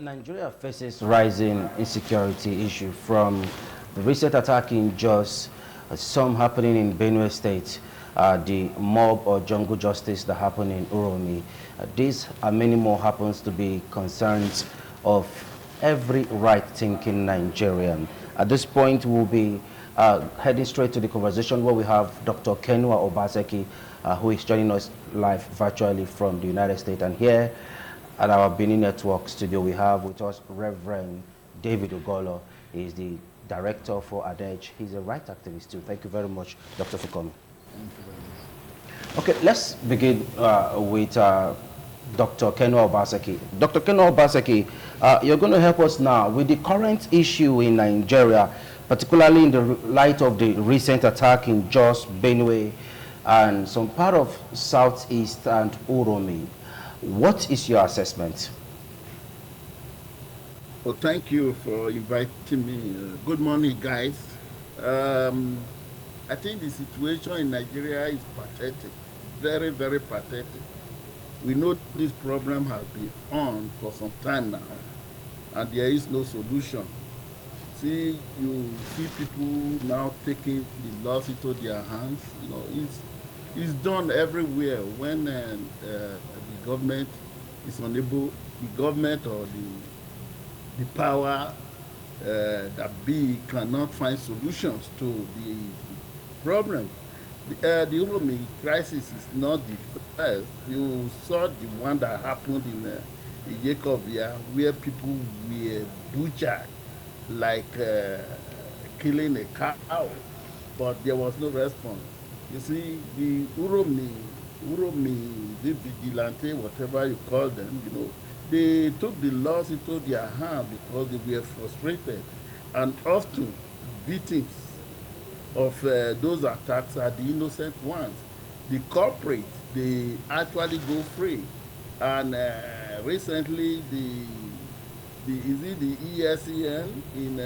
Nigeria faces rising insecurity issue from the recent attack in Jos, some happening in Benue State, the mob or jungle justice that happened in Uromi. These and many more happens to be concerns of every right-thinking Nigerian. At this point, we'll be heading straight to the conversation where we have Dr. Kenua Obaseki, who is joining us live virtually from the United States. And here at our Benin Network studio, we have with us Reverend David Ogolo. He is the director for ADEJ. He's a right activist too. Thank you very much, Doctor, for coming. Thank you very much. Okay, let's begin with Dr. Kenua Obaseki. Dr. Kenua Obaseki, you're going to help us now with the current issue in Nigeria, particularly in the light of the recent attack in Jos, Benue, and some part of Southeast and Uromi. What is your assessment? Well, thank you for inviting me. Good morning, guys. I think the situation in Nigeria is pathetic, very, very pathetic. We know this problem has been on for some time now, and there is no solution. You see people now taking the laws into their hands. You know, it's done everywhere when the government is unable, the government or the power that be cannot find solutions to the problem. The Uromi crisis is not the first. You saw the one that happened in Yekobia, where people were butchered like killing a cow, but there was no response. You see, the Uromi, the vigilante, whatever you call them, you know, they took the laws into their hands because they were frustrated, and often victims of those attacks are the innocent ones. The culprits, they actually go free. And recently, is it the ESEN in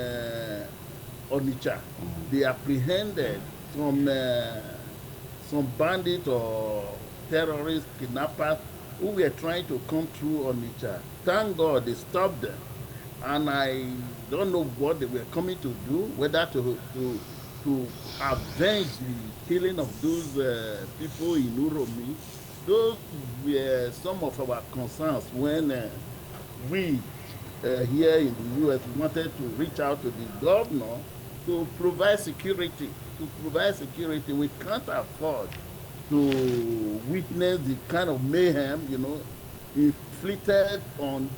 Onitsha? They apprehended some bandits or terrorist kidnappers who were trying to come through Onitsha. Thank God they stopped them. And I don't know what they were coming to do, whether to avenge the killing of those people in Uromi. Those were some of our concerns when we here in the U.S. wanted to reach out to the governor to provide security. We can't afford to witness the kind of mayhem, you know, inflicted on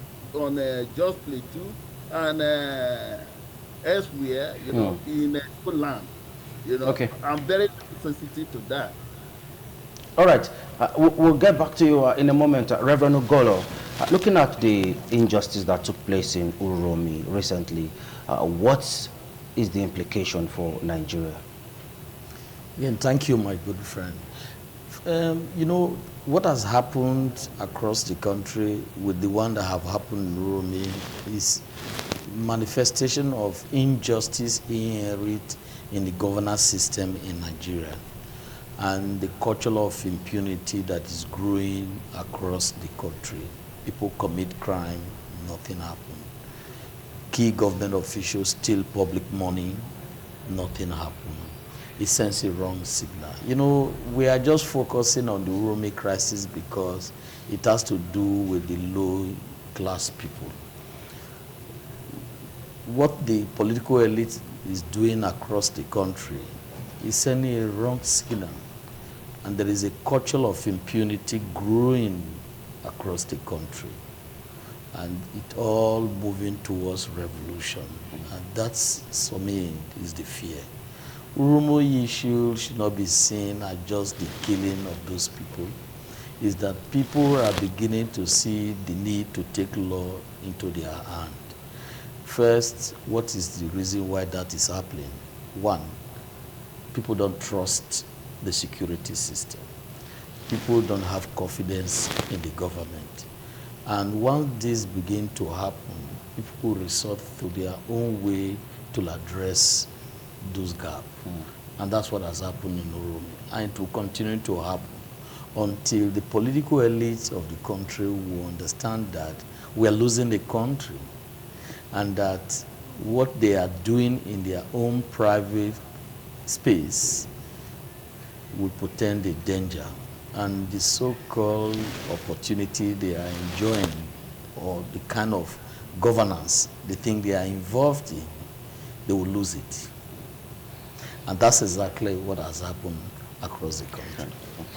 Jos Plateau and elsewhere, you know, in land. You know, Okay. I'm very sensitive to that. All right. We'll get back to you in a moment. Reverend Ogolo, looking at the injustice that took place in Uromi recently, what is the implication for Nigeria? Again, thank you, my good friend. You know, what has happened across the country with the one that have happened in Uromi is manifestation of injustice inherent in the governance system in Nigeria and the culture of impunity that is growing across the country. People commit crime, nothing happens. Key government officials steal public money, nothing happens. It sends a wrong signal. You know, we are just focusing on the Uromi crisis because it has to do with the low-class people. What the political elite is doing across the country is sending a wrong signal. And there is a culture of impunity growing across the country. And it all moving towards revolution. And that's, for me, is the fear. Uromi issue should not be seen as just the killing of those people. Is that people are beginning to see the need to take law into their hand. First, what is the reason why that is happening? One, people don't trust the security system. People don't have confidence in the government. And once this begins to happen, people resort to their own way to address those gaps. And that's what has happened in Uromi. And it will continue to happen until the political elites of the country will understand that we are losing the country, and that what they are doing in their own private space will portend a danger, and the so-called opportunity they are enjoying, or the kind of governance they think they are involved in, they will lose it. And that's exactly what has happened across the country.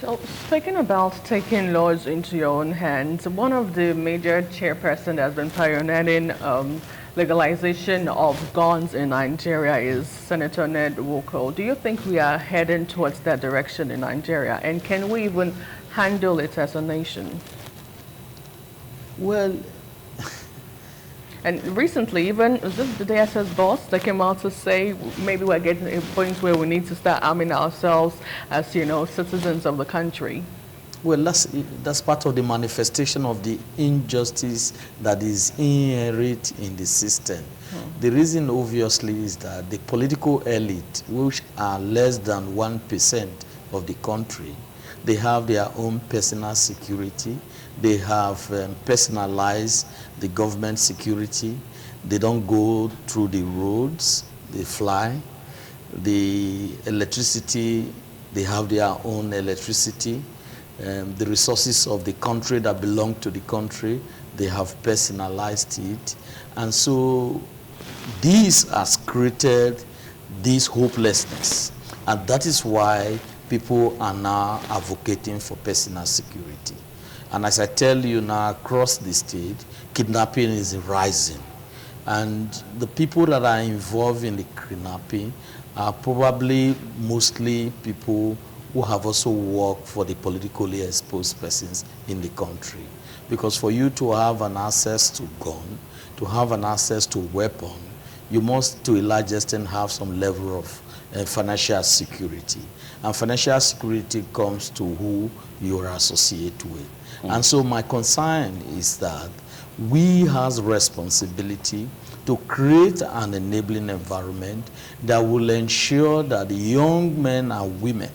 So, speaking about taking laws into your own hands, one of the major chairperson that has been pioneering legalization of guns in Nigeria is Senator Ned Nwoko. Do you think we are heading towards that direction in Nigeria? And can we even handle it as a nation? Well, and recently, even was this the DSS boss that came out to say maybe we're getting to a point where we need to start arming ourselves as, you know, citizens of the country? well, that's part of the manifestation of the injustice that is inherent in the system. The reason, obviously, is that the political elite, which are less than 1% of the country, they have their own personal security. They have personalized the government security. They don't go through the roads. They fly. The electricity, they have their own electricity. The resources of the country that belong to the country, they have personalized it. And so this has created this hopelessness. And that is why people are now advocating for personal security. And as I tell you now, across the state, kidnapping is rising. And the people that are involved in the kidnapping are probably mostly people who have also worked for the politically exposed persons in the country. Because for you to have an access to gun, to have an access to weapon, you must, to a large extent, have some level of financial security. And financial security comes to who you are associated with. And so my concern is that we have responsibility to create an enabling environment that will ensure that the young men and women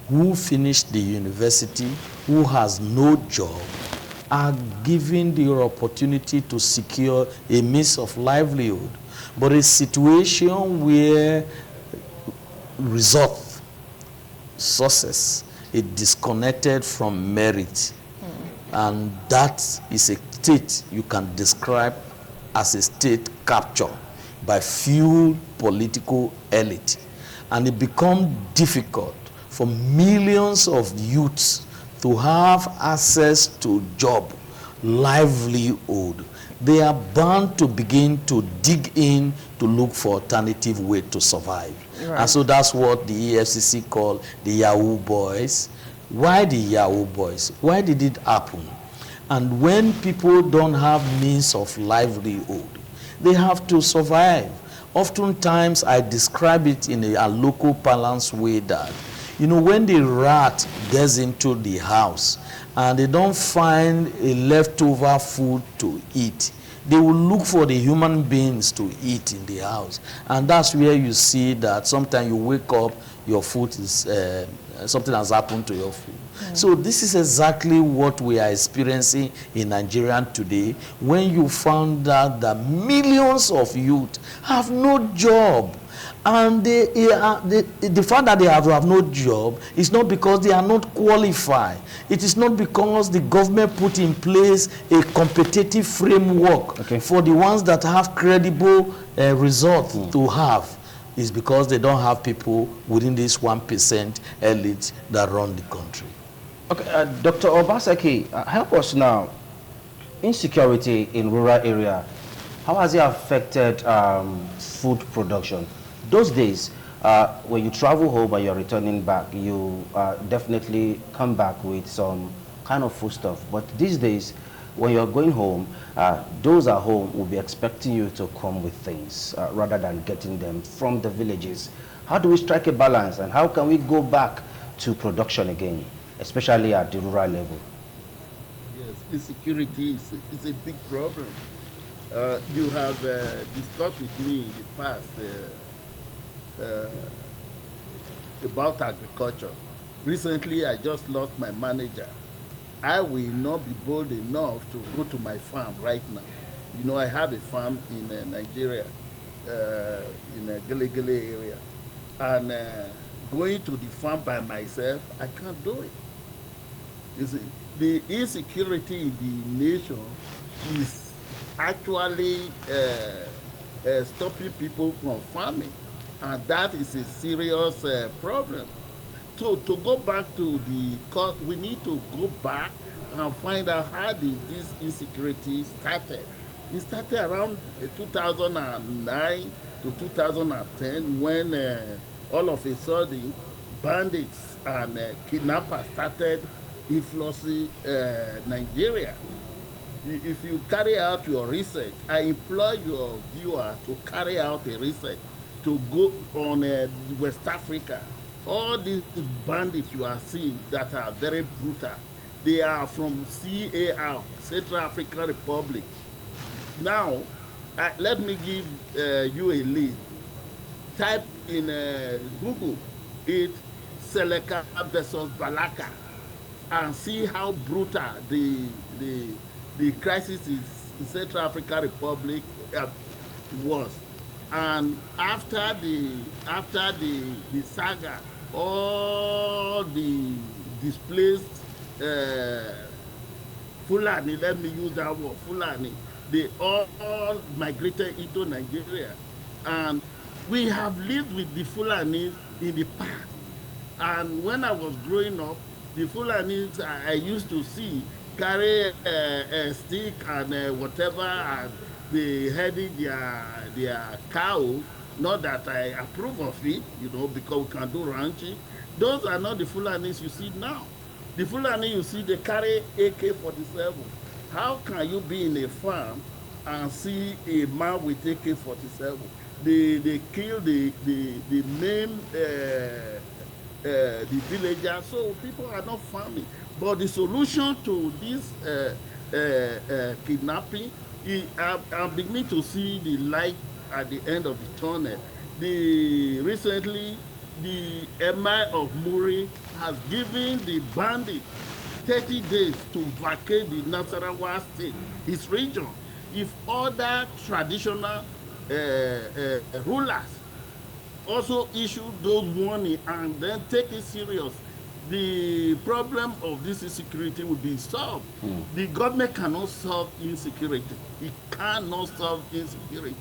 who finish the university, who has no job, are given the opportunity to secure a means of livelihood. But a situation where result, success, is disconnected from merit, and that is a state you can describe as a state captured by few political elite. And it becomes difficult for millions of youths to have access to job, livelihood. They are bound to begin to dig in to look for alternative way to survive. Right. And so that's what the EFCC call the Yahoo boys. Why the Yahoo boys? Why did it happen? And when people don't have means of livelihood, they have to survive. Oftentimes, I describe it in a local parlance way that, you know, when the rat gets into the house and they don't find a leftover food to eat, they will look for the human beings to eat in the house. And that's where you see that sometimes you wake up, your food is, something has happened to your food. So this is exactly what we are experiencing in Nigeria today, when you found out that millions of youth have no job. And the fact that they have no job is not because they are not qualified. It is not because the government put in place a competitive framework for the ones that have credible results to have. It's because they don't have people within this 1% elite that run the country. Okay, Dr. Obaseki, help us now. Insecurity in rural area, how has it affected food production? Those days, when you travel home and you're returning back, you definitely come back with some kind of food stuff. But these days, when you're going home, those at home will be expecting you to come with things rather than getting them from the villages. How do we strike a balance, and how can we go back to production again, especially at the rural level? Yes, insecurity is a big problem. You have discussed with me in the past about agriculture. Recently, I just lost my manager I will not be bold enough to go to my farm right now. You know, I have a farm in Nigeria, in a Gele Gele area. And going to the farm by myself, I can't do it. You see, the insecurity in the nation is actually stopping people from farming. And that is a serious problem. So to go back to the cause, we need to go back and find out how this insecurity started. It started around 2009 to 2010 when all of a sudden bandits and kidnappers started influencing Nigeria. If you carry out your research, I implore your viewer to carry out a research to go on West Africa. All these bandits you are seeing that are very brutal, they are from CAR, Central African Republic. Now, let me give you a list. Type in Google it Seleka versus Balaka and see how brutal the crisis in Central African Republic was. And after the saga, all the displaced Fulani, let me use that word, Fulani, they all migrated into Nigeria. And we have lived with the Fulanis in the past. And when I was growing up, the Fulanis I used to see carry a stick and whatever, and they headed their cows. Not that I approve of it, you know, because we can do ranching. Those are not the Fulanis you see now. The Fulani you see, they carry AK-47. How can you be in a farm and see a man with AK-47? They kill the main the villagers, so people are not farming. But the solution to this kidnapping, I'm beginning to see the light at the end of the tunnel. Recently, the Emir of Muri has given the bandits 30 days to vacate the Nasarawa state, his region. If other traditional rulers also issue those warning and then take it serious, the problem of this insecurity will be solved. The government cannot solve insecurity. It cannot solve insecurity.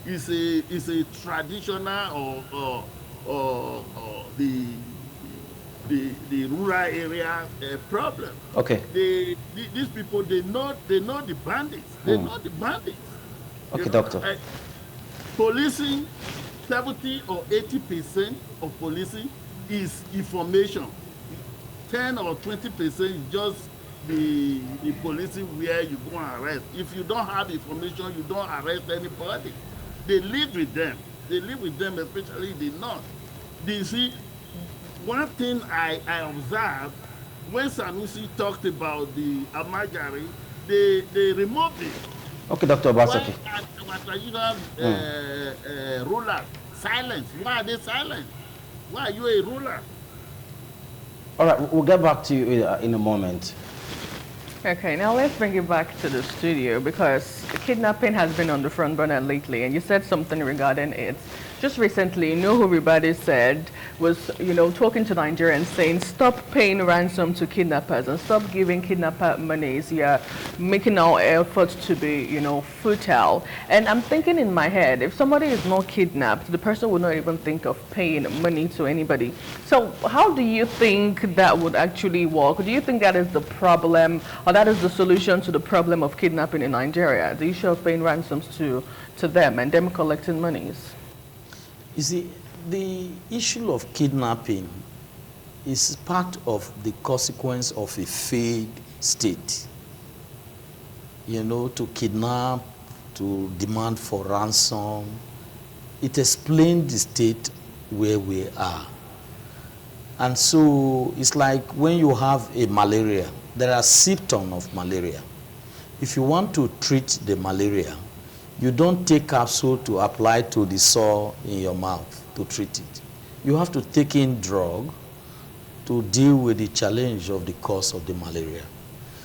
It's a traditional or the rural area problem. Okay. These people, they know the bandits. They know the bandits. Okay, you know, doctor. Policing, 70 or 80% of policing is information. 10 or 20% is just the policing where you go and arrest. If you don't have information, you don't arrest anybody. They live with them. They live with them, especially the north. You see, one thing I observed when Sanusi talked about the Amagari, they removed it. Okay, Dr. Obasaki. Ruler, silence. Why are they silent? Why are you a ruler? All right, we'll get back to you in a moment. Okay, now let's bring it back to the studio because kidnapping has been on the front burner lately, and you said something regarding it. Just recently, Nuhu Ribadi said, was, talking to Nigerians saying, stop paying ransom to kidnappers and stop giving kidnapper monies. You're making our efforts to be, futile. And I'm thinking in my head, if somebody is not kidnapped, the person would not even think of paying money to anybody. So how do you think that would actually work? Do you think that is the problem, or that is the solution to the problem of kidnapping in Nigeria, the issue of paying ransoms to them and them collecting monies? You see, the issue of kidnapping is part of the consequence of a failed state. To kidnap, to demand for ransom. It explains the state where we are. And so it's like when you have a malaria, there are symptoms of malaria. If you want to treat the malaria, you don't take capsule to apply to the sore in your mouth to treat it. You have to take in drug to deal with the challenge of the cause of the malaria.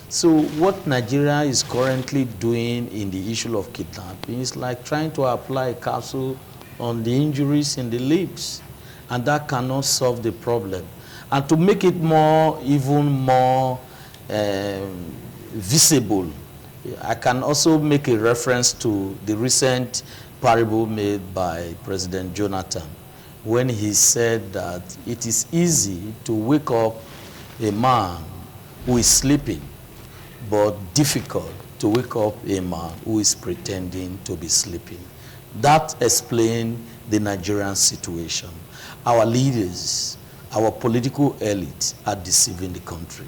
So what Nigeria is currently doing in the issue of kidnapping is like trying to apply a capsule on the injuries in the lips, and that cannot solve the problem. And to make it more, even more visible, I can also make a reference to the recent parable made by President Jonathan when he said that it is easy to wake up a man who is sleeping, but difficult to wake up a man who is pretending to be sleeping. That explains the Nigerian situation. Our leaders, our political elite are deceiving the country.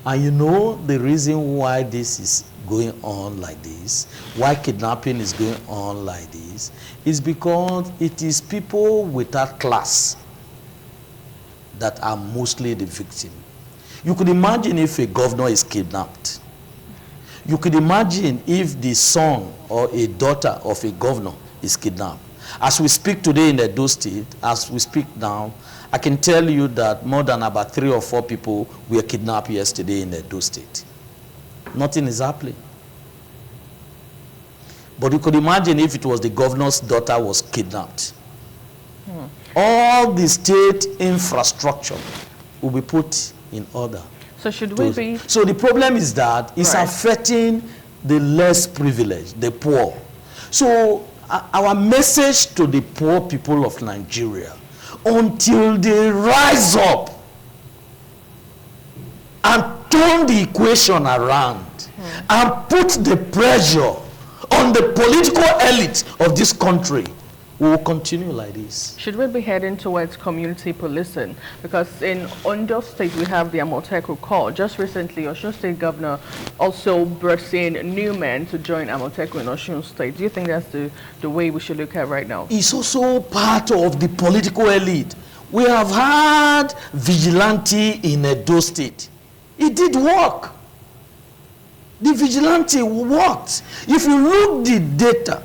And you know the reason why this is going on like this, why kidnapping is going on like this, is because it is people without class that are mostly the victim. You could imagine if a governor is kidnapped. You could imagine if the son or a daughter of a governor is kidnapped. As we speak today in Edo State, as we speak now, I can tell you that more than about 3 or 4 people were kidnapped yesterday in Edo State. Nothing is happening. But you could imagine if it was the governor's daughter was kidnapped. All the state infrastructure will be put in order. So should we be... So the problem is that it's affecting the less privileged, the poor. So our message to the poor people of Nigeria, until they rise up and turn the equation around and put the pressure on the political elite of this country, we will continue like this. Should we be heading towards community policing? Because in Ondo State, we have the Amoteco Corps. Just recently, Osun State Governor also brought in new men to join Amoteco in Osun State. Do you think that's the way we should look at right now? It's also part of the political elite. We have had vigilante in Edo State. It did work. The vigilante worked. If you look the data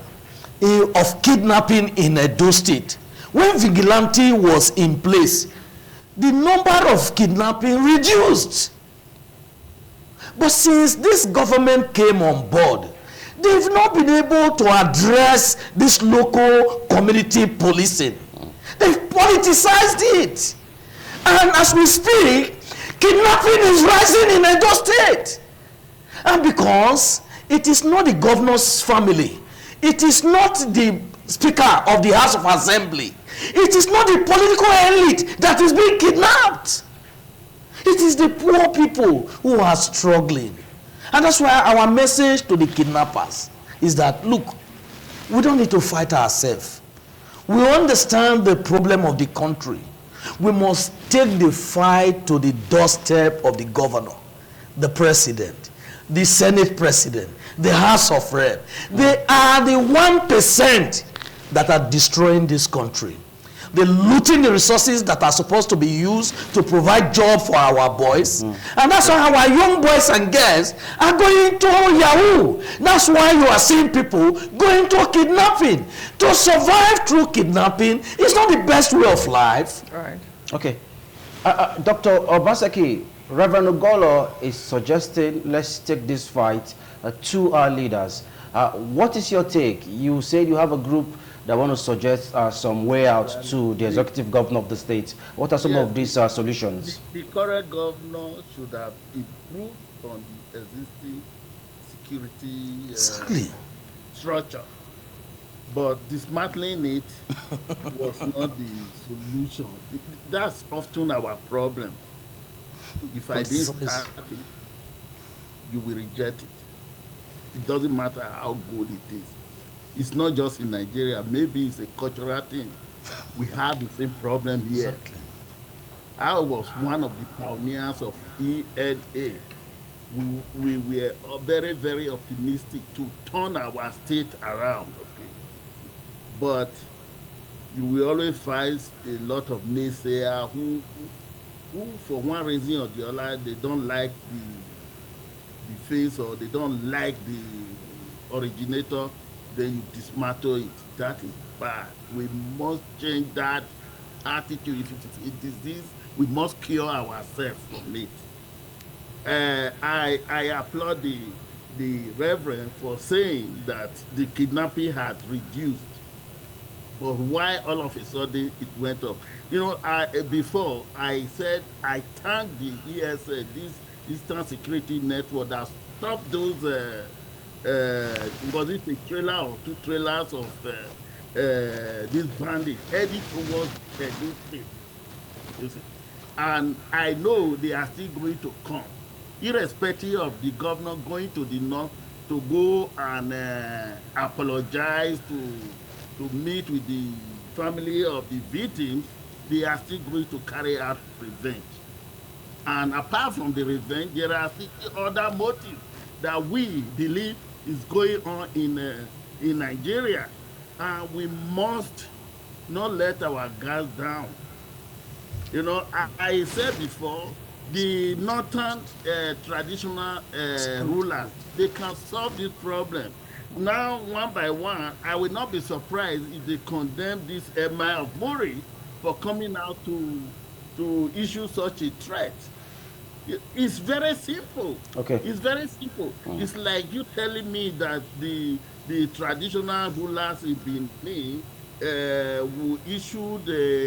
of kidnapping in Edo State, when vigilante was in place, the number of kidnapping reduced. But since this government came on board, they've not been able to address this local community policing. They've politicized it. And as we speak, kidnapping is rising in Edo State. And because it is not the governor's family, it is not the Speaker of the House of Assembly, it is not the political elite that is being kidnapped. It is the poor people who are struggling. And that's why our message to the kidnappers is that, look, we don't need to fight ourselves. We understand the problem of the country. We must take the fight to the doorstep of the governor, the president, the Senate president, the House of Rep. They are the 1% that are destroying this country. They're looting the resources that are supposed to be used to provide jobs for our boys. And that's why our young boys and girls are going to Yahoo. That's why you are seeing people going to kidnapping. To survive through kidnapping is not the best way of life. Right. Okay. Dr. Obaseki, Reverend Ogolo is suggesting let's take this fight to our leaders. What is your take? You said you have a group that want to suggest some way out to the executive governor of the state. What are some of these solutions? The current governor should have improved on the existing security structure. But dismantling it was not the solution. That's often our problem. If I didn't start it, you will reject it. It doesn't matter how good it is. It's not just in Nigeria. Maybe it's a cultural thing. We have the same problem here. Exactly. I was one of the pioneers of ENA. We were very, very optimistic to turn our state around. Okay? But you will always find a lot of naysayers who for one reason or the other, they don't like the face or they don't like the originator, then you dismantle it. That is bad. We must change that attitude. If it is this, we must cure ourselves from it. I applaud the Reverend for saying that the kidnapping had reduced, but why all of a sudden it went up? You know, before I said I thank the ESA, this Eastern Security Network, that stopped those. Was it a trailer or two trailers of this bandit heading towards this state? You see? And I know they are still going to come, irrespective of the governor going to the north to go and apologize, to meet with the family of the victims. They are still going to carry out revenge. And apart from the revenge, there are still other motives that we believe is going on in Nigeria. And we must not let our guards down. You know, I said before, the northern traditional rulers, they can solve this problem. Now, one by one, I will not be surprised if they condemn this Emir of Muri for coming out to issue such a threat. It's very simple. Okay. It's very simple. It's like you telling me that the traditional rulers in Benin will issue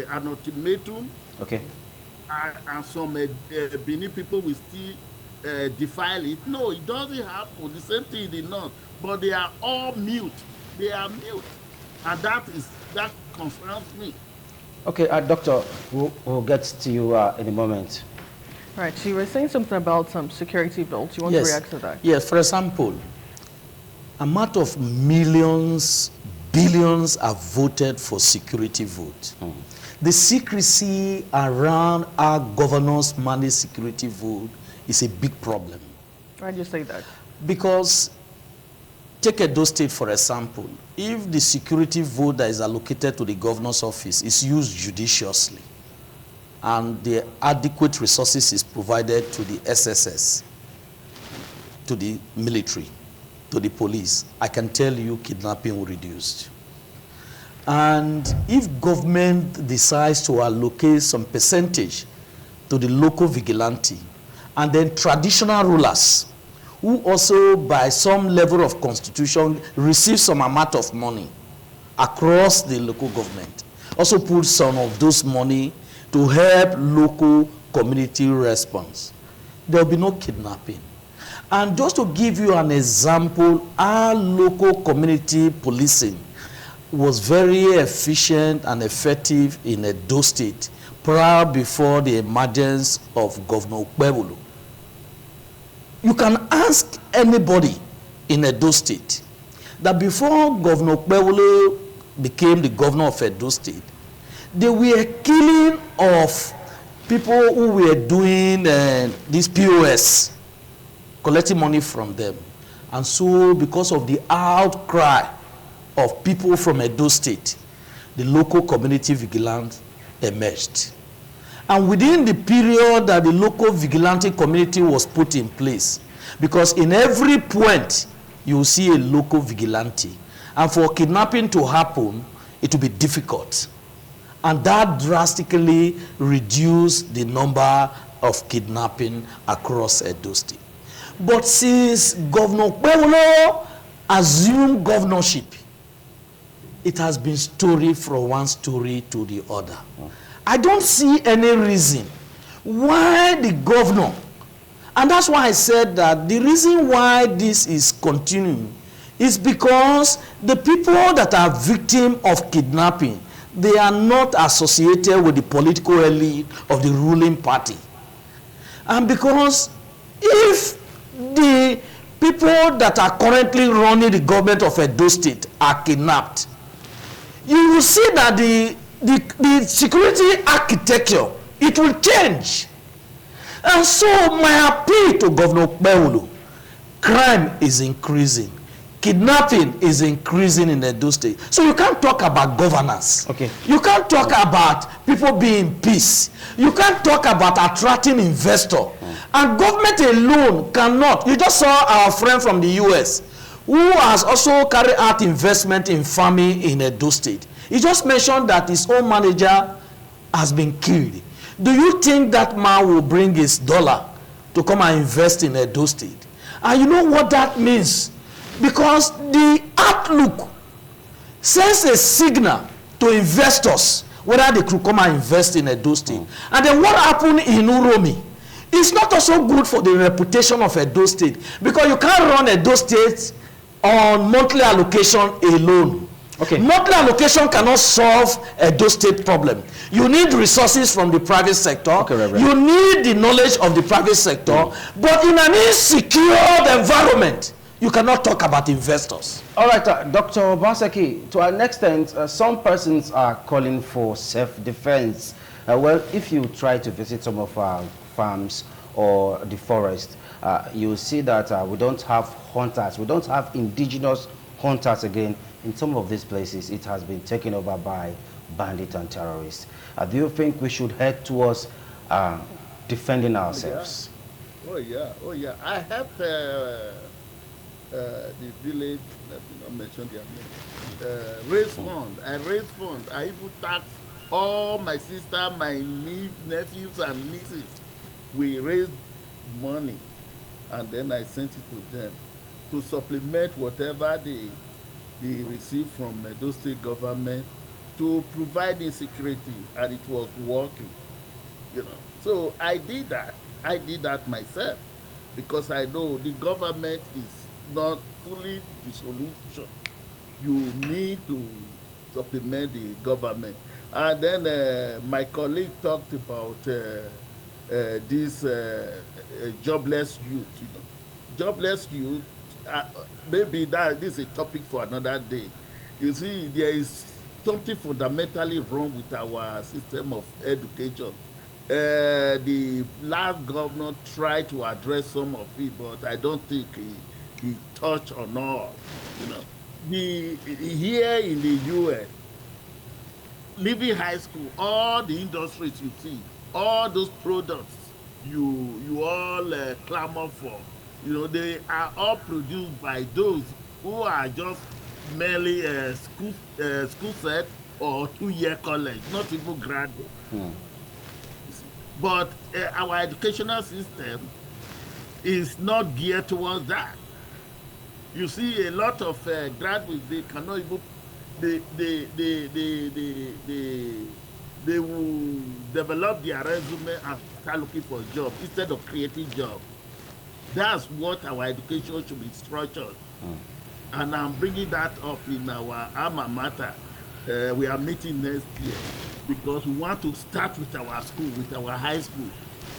an ultimatum. Okay. And some Benin people will still defile it. No, it doesn't happen. The same thing in the north. But they are all mute. They are mute. And that concerns me. Okay, Doctor, we'll get to you in a moment. Right, so you were saying something about some security votes. You want to react to that? Yes, for example, amount of millions, billions are voted for security vote. The secrecy around our governors manage security vote is a big problem. Why do you say that? Because take Edo State, for example. If the security vote that is allocated to the governor's office is used judiciously and the adequate resources is provided to the SSS, to the military, to the police, I can tell you kidnapping will reduce. And if government decides to allocate some percentage to the local vigilante and then traditional rulers who also by some level of constitution receive some amount of money across the local government, also put some of those money to help local community response, there will be no kidnapping. And just to give you an example, our local community policing was very efficient and effective in Edo State prior before the emergence of Governor Okpebholo. You can ask anybody in Edo State that before Governor Okpebholo became the governor of Edo State, they were killing of people who were doing this POS, collecting money from them. And so because of the outcry of people from Edo State, the local community vigilante emerged. And within the period that the local vigilante community was put in place, because in every point you will see a local vigilante, and for kidnapping to happen, it will be difficult. And that drastically reduced the number of kidnapping across Edo State. But since Governor Okpebholo assumed governorship, it has been story from one story to the other. I don't see any reason why the governor, and that's why I said that the reason why this is continuing is because the people that are victims of kidnapping, they are not associated with the political elite of the ruling party. And because if the people that are currently running the government of Edo State are kidnapped, you will see that the security architecture, it will change. And so my appeal to Governor Okpebholo, crime is increasing. Kidnapping is increasing in Edo State. So you can't talk about governance. Okay. You can't talk about people being in peace. You can't talk about attracting investor. And government alone cannot. You just saw our friend from the US who has also carried out investment in farming in Edo State. He just mentioned that his own manager has been killed. Do you think that man will bring his dollar to come and invest in Edo State. And you know what that means? Because the outlook sends a signal to investors whether they could come and invest in Edo State. And then what happened in Uromi is not also good for the reputation of Edo State, because you can't run Edo State on monthly allocation alone. Okay. Monthly allocation cannot solve Edo State problem. You need resources from the private sector. Okay, Reverend. You need the knowledge of the private sector. But in an insecure environment, you cannot talk about investors. All right, Dr. Obaseki, to an extent, some persons are calling for self-defense. Well, if you try to visit some of our farms or the forest, you'll see that we don't have hunters. We don't have indigenous hunters again. In some of these places, it has been taken over by bandits and terrorists. Do you think we should head towards defending ourselves? Oh, yeah. Oh, yeah. I have the village, let me not mention their name, raise fund. I raise funds. I even tax all my sister, my nephews and nieces. We raised money, and then I sent it to them to supplement whatever they receive from those state government to provide insecurity, and it was working. You know, so I did that. I did that myself, because I know the government is not fully the solution. You need to supplement the government. And then my colleague talked about this jobless youth. You know. Jobless youth, maybe this is a topic for another day. You see, there is something fundamentally wrong with our system of education. The last governor tried to address some of it, but I don't think he touched on all. You know, here in the U.S., leaving high school, all the industries you see, all those products you all clamor for, you know, they are all produced by those who are just merely school set or 2-year college, not even graduate. But our educational system is not geared towards that. You see, a lot of graduates, they cannot even, they will develop their resume and start looking for a job instead of creating jobs. That's what our education should be structured. And I'm bringing that up in our alma mater. We are meeting next year because we want to start with our school, with our high school.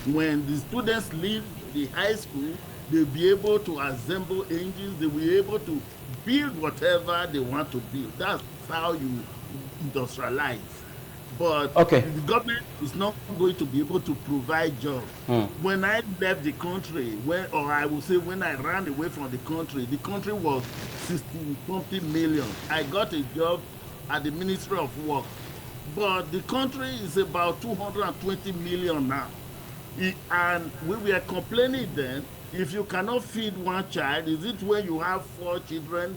When the students leave the high school, they'll be able to assemble engines, they'll be able to build whatever they want to build. That's how you industrialize. But Okay. the government is not going to be able to provide jobs. When I left the country, or I will say when I ran away from the country was 60-something million. I got a job at the Ministry of Work. But the country is about 220 million now. And we were complaining then, if you cannot feed one child, is it when you have 4 children,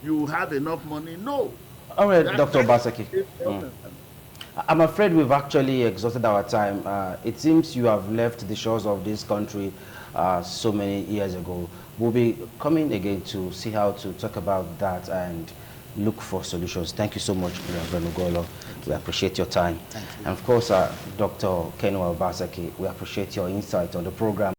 you have enough money? No. All right, Dr. Obaseki. I'm afraid we've actually exhausted our time. It seems you have left the shores of this country so many years ago. We'll be coming again to see how to talk about that and look for solutions. Thank you so much, Reverend Ugolo. We appreciate your time. Thank you. And of course, Dr. Kenwa Obaseki, we appreciate your insight on the program.